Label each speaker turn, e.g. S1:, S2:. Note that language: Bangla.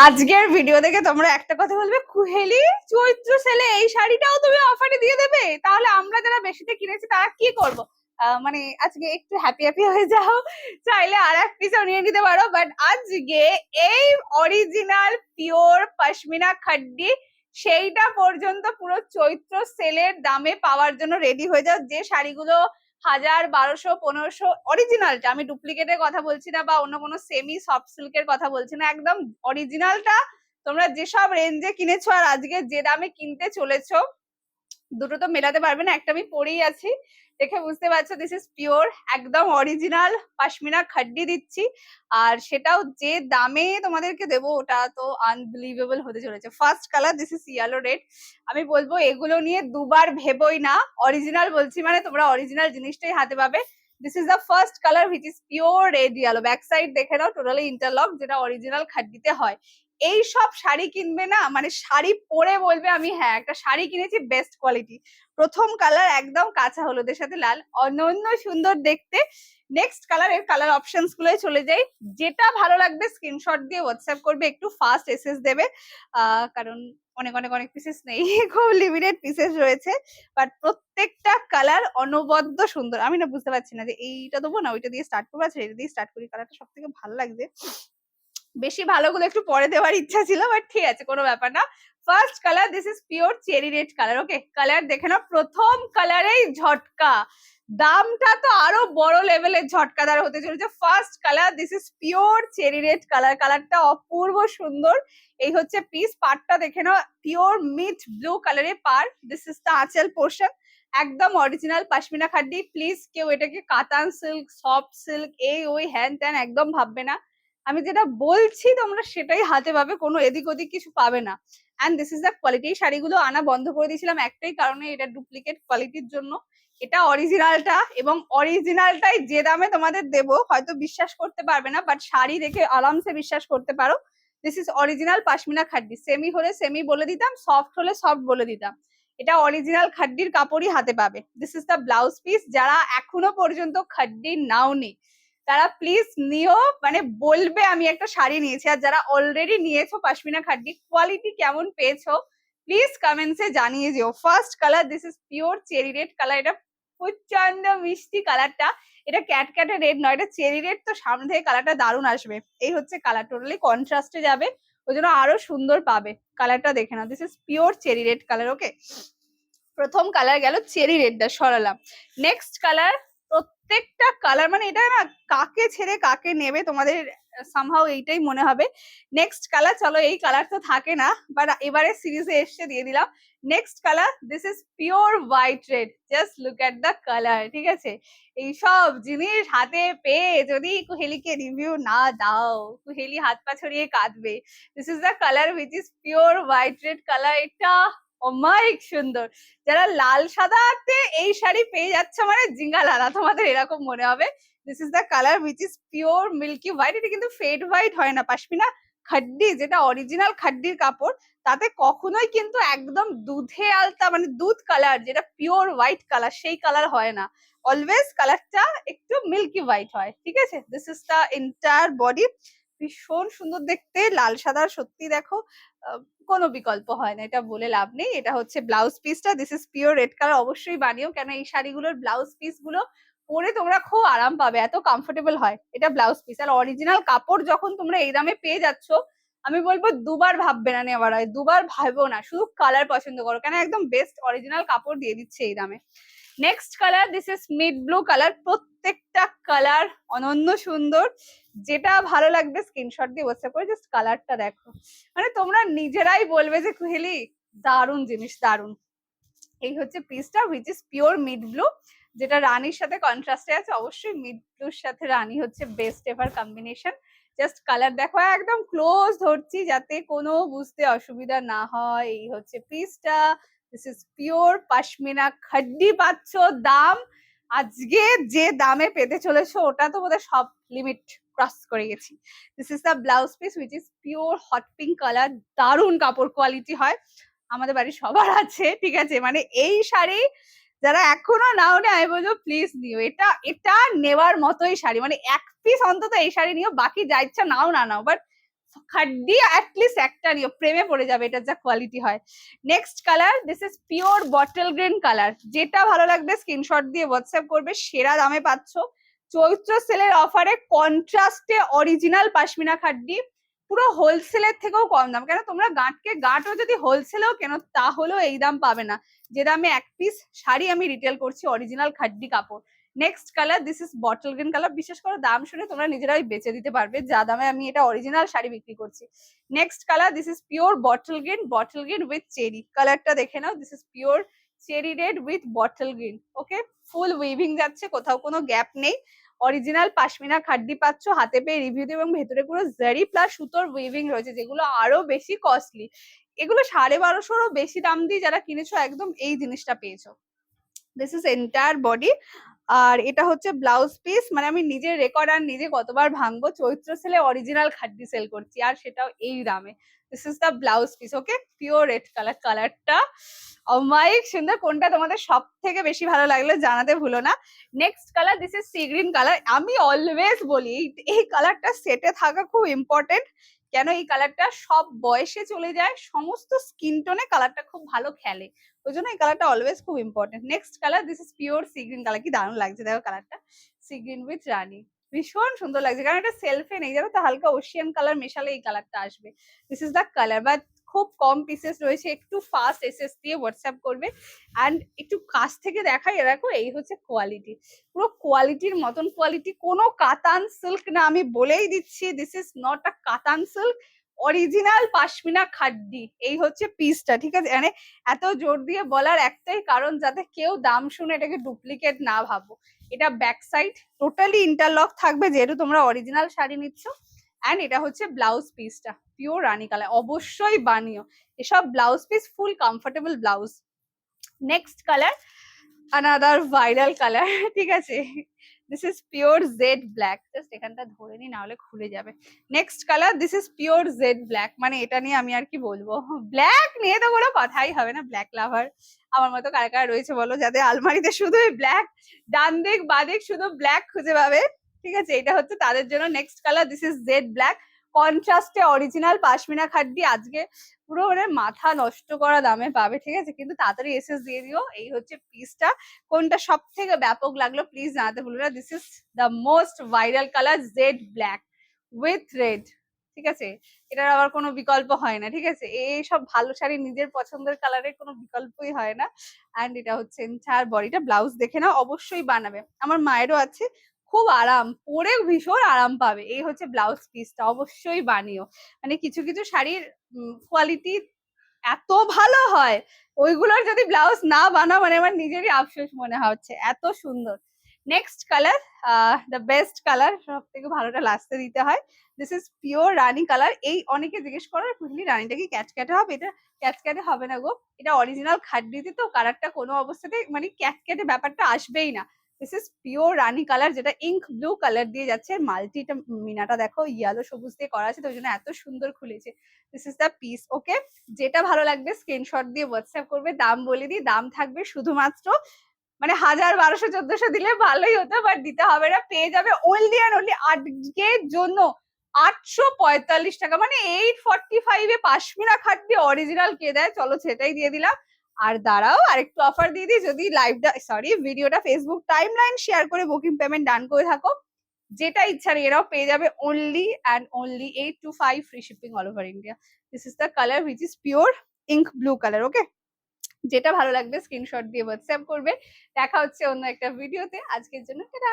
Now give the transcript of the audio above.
S1: আজকের ভিডিও দেখে তোমরা একটা কথা বলবে, কুহেলি চৈত্র সেলে এই শাড়িটাও তুমি অফারে দিয়ে দেবে, তাহলে আমরা যারা বেশিতে কিনেছি তারা কি করব? মানে আজকে একটু হ্যাপি হ্যাপি হয়ে যাও, চাইলে আর এক পিসও নিয়ে নিতে পারো। বাট আজকে এই অরিজিনাল পিওর পশমিনা খাড্ডি সেইটা পর্যন্ত পুরো চৈত্র সেলের দামে পাওয়ার জন্য রেডি হয়ে যাও। যে শাড়িগুলো 1000, 1200, 1500 অরিজিনালটা, আমি ডুপ্লিকেটের কথা বলছি না বা অন্য কোনো সেমি সফট সিল্কের কথা বলছি না, একদম অরিজিনালটা তোমরা যেসব রেঞ্জে কিনেছো আর আজকে যে দামে কিনতে চলেছো, দুটো তো মেলাতে পারবে না। একটা আমি পরেই আছি, দেখে বুঝতে পারছো দিস ইজ পিওর একদম অরিজিনাল পশমিনা খাড্ডি দিচ্ছি, আর সেটাও যে দামে তোমাদেরকে দেবো ওটা তো আনবিলিভেবল হতে চলেছে। First colour this is yellow red. আমি বলবো এগুলো নিয়ে দুবার ভেবোই না, অরিজিনাল বলছি মানে তোমরা অরিজিনাল জিনিসটাই হাতে পাবে। This is the first colour which is pure red yellow. Back side দেখে নাও, টোটালি ইন্টারলক, যেটা অরিজিনাল খাড্ডিতে হয়। এই সব শাড়ি কিনবে না, মানে শাড়ি পরে বলবে আমি হ্যাঁ একটা শাড়ি কিনেছি বেস্ট কোয়ালিটি। প্রথম কালার একদম কাঁচা হলুদের সাথে লাল, অনন্য সুন্দর দেখতে। নেক্সট কালার, এর কালার অপশনস গুলোয় চলে যাই। যেটা ভালো লাগবে স্ক্রিনশট দিয়ে হোয়াটসঅ্যাপ করবে, একটু ফাস্ট এসএস দেবে, কারণ অনেক অনেক অনেক পিসেস নেই, খুব লিমিটেড পিসেস রয়েছে। বাট প্রত্যেকটা কালার অনবদ্য সুন্দর। আমি না বুঝতে পারছি না যে এইটা দেবো না ওইটা দিয়ে স্টার্ট করবো, আচ্ছা এটা দিয়ে স্টার্ট করি, কালারটা সব থেকে ভালো লাগছে। বেশি ভালোগুলো একটু পরে দেওয়ার ইচ্ছা ছিল, বাট ঠিক আছে, কোনো ব্যাপার না। First colour this is pure cherry red colour. Okay, colour দেখে নাও, প্রথম কালারেই ঝটকা, দামটা তো আরো বড় লেভেলের ঝটকাদার হতে চলেছে। First colour this is pure cherry red colour, কালারটা অপূর্ব সুন্দর। এই হচ্ছে পিস, পার্টটা দেখে নাও, পিওর মিট ব্লু কালারের পার্ট। দিস ইজ দ্য আঁচল পোর্শন, একদম অরিজিনাল পশমিনা খাড্ডি। প্লিজ কেউ এটাকে কাতান সিল্ক, সফট সিল্ক, এই ওই হ্যান ত্যান একদম ভাববে না। আমি যেটা বলছি তোমরা সেটাই হাতে পাবে, কোনো এদিক ওদিক কিছু পাবে না। And this is the quality. শাড়িগুলো আনা বন্ধ করে দিয়েছিলাম একটাই কারণে, এটা ডুপ্লিকেট কোয়ালিটির জন্য। এটা অরিজিনালটা, এবং অরিজিনালটাই যে দামে তোমাদের দেবো হয়তো বিশ্বাস করতে পারবে না, বাট শাড়ি দেখে আরামসে বিশ্বাস করতে পারো। This is original pashmina খাড্ডি। Semi হলে সেমি বলে দিতাম, সফট হলে সফট বলে দিতাম, এটা অরিজিনাল খাড্ডির কাপড়ই হাতে পাবে। This is the blouse piece. যারা এখনো পর্যন্ত খাড্ডি নাওনি তারা প্লিজ নিও, মানে বলবে আমি একটা শাড়ি নিয়েছি। আর যারা অলরেডি নিয়েছো পশমিনা খাড্ডি, কোয়ালিটি কেমন পেয়েছো প্লিজ কমেন্টসে জানিয়ে যেও। First colour this is pure cherry red colour, এটা প্রচন্ড মিষ্টি কালারটা। এটা ক্যাটক্যাটে রেড নয়, এটা চেরি রেড, তো সামনে থেকে কালারটা দারুণ আসবে। এই হচ্ছে কালার, টোটালি কন্ট্রাস্টে যাবে, ওই জন্য আরো সুন্দর পাবে। কালারটা দেখে নাও, this is pure cherry red colour. Okay, প্রথম কালার গেল, চেরি রেডটা সরালাম। নেক্সট কালার, প্রত্যেকটা কালার মানে এটা না কাকে ছেড়ে কাকে নেবে তোমাদের সামহাও এইটাই মনে হবে। নেক্সট কালার, চলো এই কালার তো থাকে না, বাট এবারে সিরিজে এসে দিয়ে দিলাম। Next colour this is pure white red, just look at the colour. ঠিক আছে, এইসব জিনিস হাতে পেয়ে যদি কুহেলিকে রিভিউ না দাও, কুহেলি হাত পা ছড়িয়ে কাঁদবে। This is the colour which is pure white red colour. এটা অমায়িক সুন্দর। যারা লাল সাদাতে এই শাড়ি পেয়ে যাচ্ছ মানে জিঙ্গা লালা, তোমাদের এরকম মনে হবে। This is the colour which is pure milky white. এটা কিন্তু ফেড হোয়াইট হয় না, পশমিনা খাড্ডি যেটা অরিজিনাল খাড্ডির কাপড়, তাতে কখনোই কিন্তু একদম দুধে আলতা মানে দুধ কালার যেটা পিওর হোয়াইট কালার সেই কালার হয় না। অলওয়েজ কালারটা একটু মিল্কি হোয়াইট হয়। ঠিক আছে, this is the entire body, ভীষণ সুন্দর দেখতে, লাল সাদা সত্যি দেখো কোনো বিকল্প হয় না, এটা বলে লাভ নেই। এটা হচ্ছে ব্লাউজ পিসটা, this is pure red colour. অবশ্যই বানিও, কেন এই শাড়িগুলোর ব্লাউজ পিস গুলো পরে তোমরা খুব আরাম পাবে, এত কমফোর্টেবল হয়। এটা ব্লাউজ পিস, আর অরিজিনাল কাপড় যখন তোমরা এই দামে পেয়ে যাচ্ছ, আমি বলবো দুবার ভাববে না নেওয়ার হয়, দুবার ভাবো না, শুধু কালার পছন্দ করো, কেন একদম বেস্ট অরিজিনাল কাপড় দিয়ে দিচ্ছে এই দামে। Next colour this is mid blue colour. প্রত্যেকটা কালার অনন্য সুন্দর, যেটা ভালো লাগবে স্ক্রিনশট দিয়ে হোয়াটসঅ্যাপ করে জাস্ট কালারটা দেখো, মানে তোমরা নিজেরাই বলবে যে কুহেলি দারুণ জিনিস, দারুণ। এই হচ্ছে পিসটা which is pure mid blue, যেটা রানীর সাথে কন্ট্রাস্টে আছে। অবশ্যই মিড ব্লুর সাথে রানী হচ্ছে best ever combination. Just colour দেখো, একদম ক্লোজ ধরছি যাতে কোনো বুঝতে অসুবিধা না হয়। এই হচ্ছে পিসটা, দিস ইজ পিওর পশমিনা খাড্ডি পাচ্ছ। দাম আজকে যে দামে পেতে চলেছো ওটা তো বোধহয় সব লিমিট ক্রস করে গেছি। This is the blouse piece which is pure hot pink colour, দারুণ কাপড় কোয়ালিটি হয়, আমাদের বাড়ির সবার আছে। ঠিক আছে, মানে এই শাড়ি যারা এখনো নাও না আমি বলবো প্লিজ নিও, এটা এটা নেওয়ার মতোই শাড়ি, মানে এক পিস অন্তত এই শাড়ি নিও, বাকি যা ইচ্ছা নাও না নাও, বাট খাড্ডি অ্যাটলিস্ট একটা নিও, প্রেমে পড়ে যাবে, এটার যা কোয়ালিটি হয়। Next colour, this is pure bottle green colour. যেটা ভালো লাগবে স্ক্রিনশট দিয়ে হোয়াটসঅ্যাপ করবে, সেরা দামে পাচ্ছ চৈত্র সেলের অফারে, কন্ট্রাস্টে অরিজিনাল পাশমিনা খাড্ডি, পুরো হোলসেলের থেকেও কম দাম। কেন তোমরা গাঁটও যদি হোলসেলেও কেন, তাহলেও এই দাম পাবে না যে দামে এক পিস শাড়ি আমি রিটেল করছি অরিজিনাল খাড্ডি কাপড়। Next colour, this is bottle green colour. বিশেষ করে দাম শুনে তোমরা নিজেরাই বেচে দিতে পারবে যা দামে আমি এটা অরিজিনাল শাড়ি বিক্রি করছি। Next colour, this is pure bottle green with cherry. কালারটা দেখে নাও, this is pure cherry red with bottle green. Okay, full weaving যাচ্ছে, কোথাও কোনো গ্যাপ নেই। অরিজিনাল পাশমিনা খাড্ডি পাচ্ছ হাতে পেয়ে রিভিউ দিয়ে, এবং ভেতরে পুরো জারি প্লাস সুতোর উইভিং রয়েছে, যেগুলো আরো বেশি কস্টলি। এগুলো 1250-এরও বেশি দাম দিয়ে যারা কিনেছো, একদম এই জিনিসটা পেয়েছো। This is entire body. আর এটা হচ্ছে ব্লাউজ পিস। মানে আমি নিজের রেকর্ড আর নিজে কতবার ভাঙবো, চৈত্র সেলে অরিজিনাল খাড্ডি সেল করছি, আর সেটাও এই দামে। This is the blouse piece. Okay, pure red colour. কালারটা অমায়িক সুন্দর। কোনটা তোমাদের সব থেকে বেশি ভালো লাগলো জানাতে ভুলো না। Next colour, this is sea green colour. আমি অলওয়েজ বলি এই কালারটা সেটে থাকা খুব ইম্পর্টেন্ট। কেন এই কালারটা সব বয়সে চলে যায়, সমস্ত স্কিন টোনে কালারটা খুব ভালো খেলে, ওই জন্য এই কালারটা অলওয়েজ খুব important. Next colour, this is pure sea green colour. কি দারুণ লাগছে দেখো কালারটা, সি গ্রিন উইথ রানি, ভীষণ সুন্দর লাগছে। কারণ এটা সেলফে নেই, জানো তো, হালকা ওশিয়ান কালার মেশালে এই কালারটা আসবে। This is the colour, but খুব কম পিসেস রয়েছে, একটু ফাস্ট এসএস দিয়ে হোয়াটসঅ্যাপ করবে। অ্যান্ড একটু কাছ থেকে দেখাই, দেখো এই হচ্ছে কোয়ালিটি, পুরো কোয়ালিটির মতন কোয়ালিটি, কোনো কাতান সিল্ক না, আমি বলেই দিচ্ছি, দিস ইজ নট আ কাতান সিল্ক, অরিজিনাল পাশমিনা খাড্ডি। এই হচ্ছে পিসটা, ঠিক আছে। মানে এত জোর দিয়ে বলার একটাই কারণ, যাতে কেউ দাম শুনে এটাকে ডুপ্লিকেট না ভাবো। এটা ব্যাক সাইড টোটালি ইন্টারলক থাকবে, যেহেতু তোমরা অরিজিনাল শাড়ি নিচ্ছ। অ্যান্ড এটা হচ্ছে ব্লাউজ পিসটা, পিওর রানী কালার। অবশ্যই বানিও এসব blouse piece, full comfortable blouse. Next colour, another viral colour, ঠিক আছে। This is pure jade black. Just এখানটা ধরে নি, না হলে খুলে যাবে। Next colour, this is pure jade black. মানে এটা নিয়ে আমি আর কি বলবো, ব্ল্যাক নিয়ে তো কোনো কথাই হবে না। ব্ল্যাক লাভার আমার মতো কারা কারা রয়েছে বলো, যাদের আলমারিতে শুধুই ব্ল্যাক, ডান দিক বাদিক শুধু ব্ল্যাক খুঁজে পাবে, ঠিক আছে, এটা হচ্ছে তাদের জন্য। Next colour, this is jade black, কন্ট্রাস্টে অরিজিনাল পাশমিনা খাড্ডি। আজকে পুরো মানে মাথা নষ্ট করা দামে পাবে, ঠিক আছে, কিন্তু তাড়াতাড়ি এসএস দিয়ে দিও। এই হচ্ছে পিসটা। কোনটা সব থেকে ব্যাপক লাগলো প্লিজ জানাতে ভুলো না। This is the most viral colour, jet black with red, ঠিক আছে। এটার আবার কোনো বিকল্প হয় না, ঠিক আছে। এই সব ভালো শাড়ি নিজের পছন্দের কালারের কোনো বিকল্পই হয় না। অ্যান্ড এটা হচ্ছে এন্টায়ার বডিটা। ব্লাউজ দেখে না, অবশ্যই বানাবে। আমার মায়েরও আছে, খুব আরাম, পরে ভীষণ আরাম পাবে। এই হচ্ছে ব্লাউজ পিসটা, অবশ্যই বানিও। মানে কিছু কিছু শাড়ির কোয়ালিটি এত ভালো হয়, ওইগুলোর যদি ব্লাউজ না বানাও, মানে আমার নিজেরই আফসোস মনে হচ্ছে, এত সুন্দর। Next colour, the best colour, সব থেকে ভালোটা লাস্টে দিতে হয়। This is pure Rani colour. এই অনেকে জিজ্ঞেস করো কুহলি রানীটা কি ক্যাটক্যাটে হবে, এটা ক্যাটক্যাটে হবে না গো, এটা অরিজিনাল খাড্ডিতে, তো কালারটা কোনো অবস্থাতে মানে ক্যাটক্যাটে ব্যাপারটা আসবেই না। This is pure Rani colour, যেটা ইঙ্ক ব্লু কালার দিয়ে যাচ্ছে। মাল্টিটা মিনাটা দেখো ইয়েলো সবুজ দিয়ে করা আছে, তো ওই জন্য এত সুন্দর খুলেছে। This is the piece. Okay, যেটা ভালো লাগবে স্ক্রিনশট দিয়ে হোয়াটসঅ্যাপ করবে। দাম বলে দিই, দাম থাকবে শুধুমাত্র মানে 1000, 1200, 1400 দিলে ভালোই হতো, বাট দিতে হবে না। পেয়ে যাবে ওনলি অ্যান্ড ওনলি আজকের জন্য 845 টাকা, মানে 845 এ পাশমিনা খাড্ডি অরিজিনাল কে দেয়, চলো সেটাই দিয়ে দিলাম। আর দাঁড়াও আরেকটু অফার দিয়ে দিই, যদি ভিডিওটা ফেসবুক টাইমলাইন শেয়ার করে বুকিং পেমেন্ট ডান করে থাকো, যেটা ইচ্ছা নেই এরাও পেয়ে যাবে only and only 825 free shipping all over India. This is the colour which is pure ink blue colour. Okay, যেটা ভালো লাগবে স্ক্রিনশট দিয়ে হোয়াটসঅ্যাপ করবে। দেখা হচ্ছে অন্য একটা ভিডিওতে, আজকের জন্য টাটা।